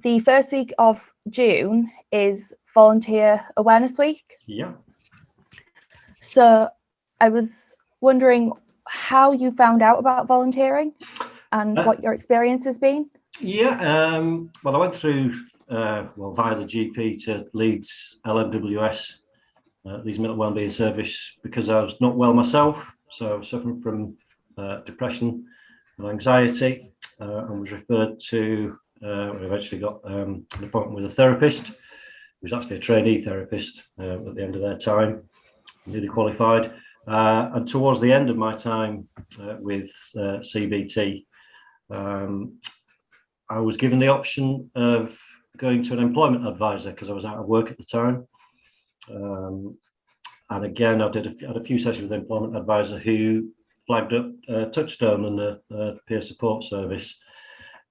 the first week of June is Volunteer Awareness Week. Yeah. So I was wondering how you found out about volunteering and what your experience has been. Yeah, well, I went through, via the GP to Leeds LMWS, Leeds Mental Wellbeing Service, because I was not well myself. So I was suffering from depression and anxiety, and was referred to, we eventually got an appointment with a therapist, who was actually a trainee therapist at the end of their time, newly qualified. And towards the end of my time with CBT, I was given the option of going to an employment advisor because I was out of work at the time. And again, I had a few sessions with the employment advisor who flagged up Touchstone and the peer support service.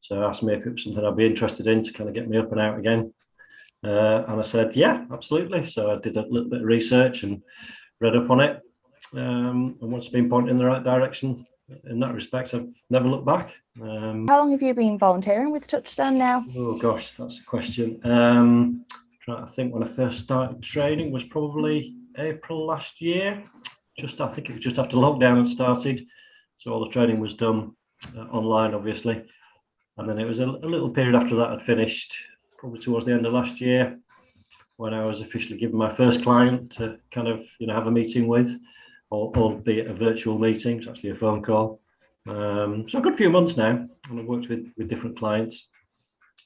So asked me if it was something I'd be interested in to kind of get me up and out again. And I said, yeah, absolutely. So I did a little bit of research and read up on it. And once it's been pointed in the right direction, in that respect, I've never looked back. How long have you been volunteering with Touchstone now? Oh gosh, that's a question. I think when I first started training was probably April last year. I think it was just after lockdown had started, so all the training was done online, obviously. And then it was a little period after that had finished, probably towards the end of last year, when I was officially given my first client to kind of have a meeting with, albeit a virtual meeting. It's actually a phone call. So a good few months now, and I've worked with different clients.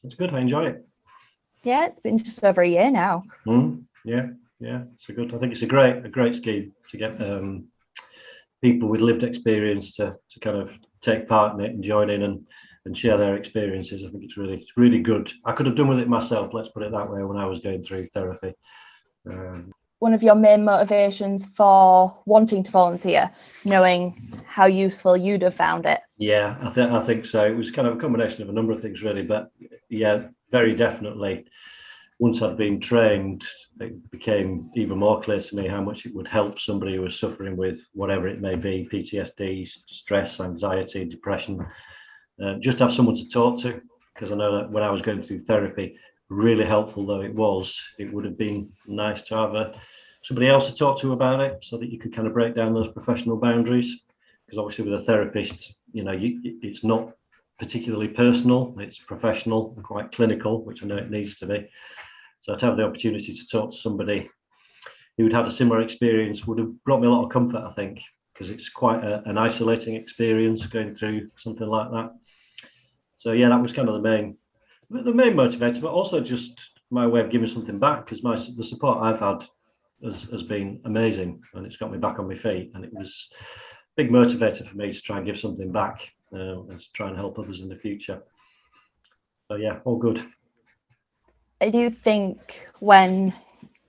It's good. I enjoy it. Yeah, it's been just over a year now. Yeah. It's I think it's a great scheme to get people with lived experience to kind of take part in it and join in and share their experiences. I think it's really good. I could have done with it myself, let's put it that way, when I was going through therapy. One of your main motivations for wanting to volunteer, knowing how useful you'd have found it? Yeah, I think so. It was kind of a combination of a number of things, really. But yeah, very definitely. Once I'd been trained, it became even more clear to me how much it would help somebody who was suffering with whatever it may be, PTSD, stress, anxiety, depression, just have someone to talk to. Because I know that when I was going through therapy, really helpful though it would have been nice to have somebody else to talk to about it, so that you could kind of break down those professional boundaries. Because obviously with a therapist, it's not particularly personal, it's professional and quite clinical, which I know it needs to be. So to have the opportunity to talk to somebody who'd had a similar experience would have brought me a lot of comfort, I think, because it's quite an isolating experience going through something like that. So yeah, that was kind of the main motivator, but also just my way of giving something back, because the support I've had has been amazing, and it's got me back on my feet, and it was a big motivator for me to try and give something back and to try and help others in the future. So yeah, all good. I do think when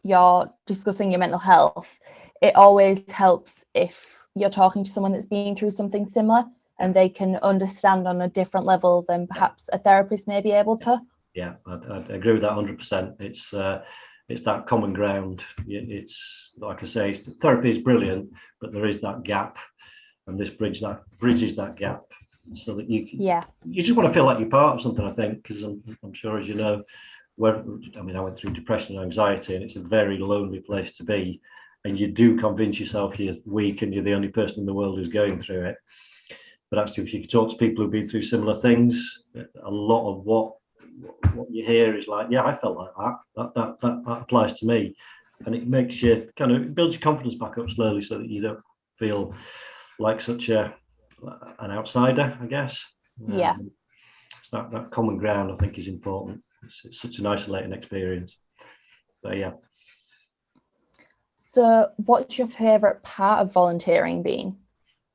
you're discussing your mental health, it always helps if you're talking to someone that's been through something similar and they can understand on a different level than perhaps a therapist may be able to. Yeah, I agree with that 100%. It's that common ground. It's like I say, therapy is brilliant, but there is that gap, and this bridges that gap, so that you just want to feel like you're part of something. I think, because I'm sure, as you know, I went through depression and anxiety, and it's a very lonely place to be, and you do convince yourself you're weak and you're the only person in the world who's going through it. But actually, if you talk to people who've been through similar things, a lot of what you hear is like, yeah, I felt like that. That applies to me, and it makes you it builds your confidence back up slowly, so that you don't feel like such an outsider, I guess. Yeah. So that common ground, I think, is important. It's such an isolating experience. So yeah. So what's your favourite part of volunteering been?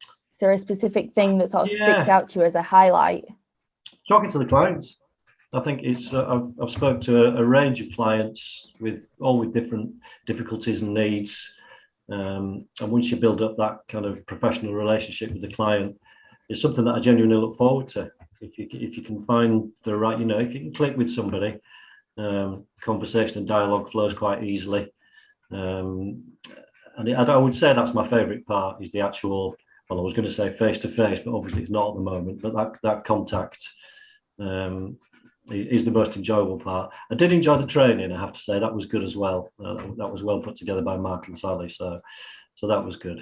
Is there a specific thing that sort of sticks out to you as a highlight? Talking to the clients. I think it's I've spoken to a range of clients with different difficulties and needs, and once you build up that kind of professional relationship with the client, it's something that I genuinely look forward to. If you can find the right, if you can click with somebody, conversation and dialogue flows quite easily, and I would say that's my favourite part, is the actual. Well, I was going to say face to face, but obviously it's not at the moment. But that contact is the most enjoyable part. I did enjoy the training, I have to say. That was good as well. That was well put together by Mark and Sally, so that was good.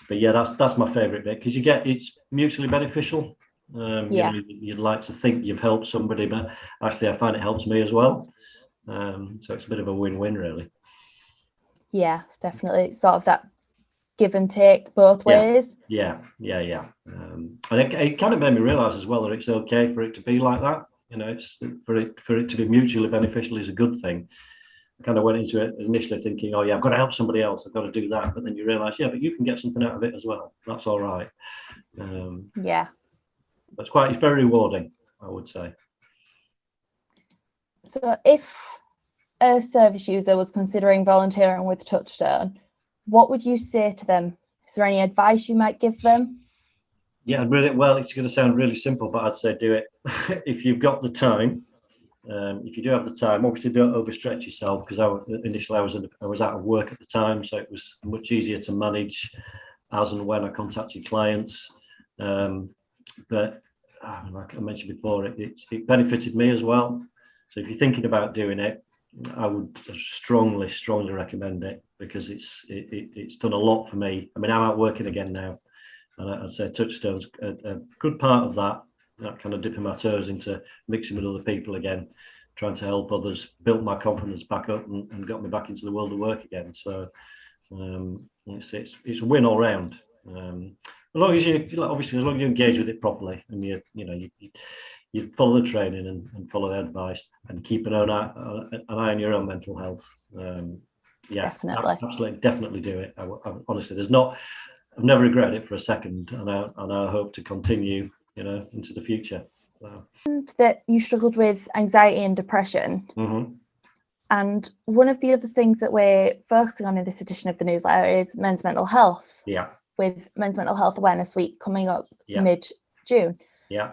But yeah, that's my favourite bit, because it's mutually beneficial. You'd like to think you've helped somebody, but actually I find it helps me as well. So it's a bit of a win-win, really. Yeah, definitely. Sort of that give and take both ways. Yeah. And it kind of made me realise as well that it's okay for it to be like that. It's for it to be mutually beneficial is a good thing. I kind of went into it initially thinking, oh yeah, I've got to help somebody else, I've got to do that. But then you realise, yeah, but you can get something out of it as well. That's all right. Yeah. It's very rewarding, I would say. So if a service user was considering volunteering with Touchstone, what would you say to them? Is there any advice you might give them? Yeah, well, it's going to sound really simple, but I'd say do it if you've got the time. If you do have the time, obviously don't overstretch yourself, because I was out of work at the time, so it was much easier to manage as and when I contacted clients. But like I mentioned before, it benefited me as well. So if you're thinking about doing it, I would strongly recommend it, because it's done a lot for me. I mean, I'm out working again now, and I'd say Touchstone's a good part of that kind of dipping my toes into mixing with other people again, trying to help others, build my confidence back up, and got me back into the world of work again. So it's a win all round. As long as you engage with it properly, and you follow the training and follow the advice, and keep an eye on your own mental health. Definitely do it. Honestly, I've never regretted it for a second, and I hope to continue, into the future. So. And that you struggled with anxiety and depression. Mm-hmm. And one of the other things that we're focusing on in this edition of the newsletter is men's mental health. Yeah. With Men's Mental Health Awareness Week coming up mid-June. Yeah.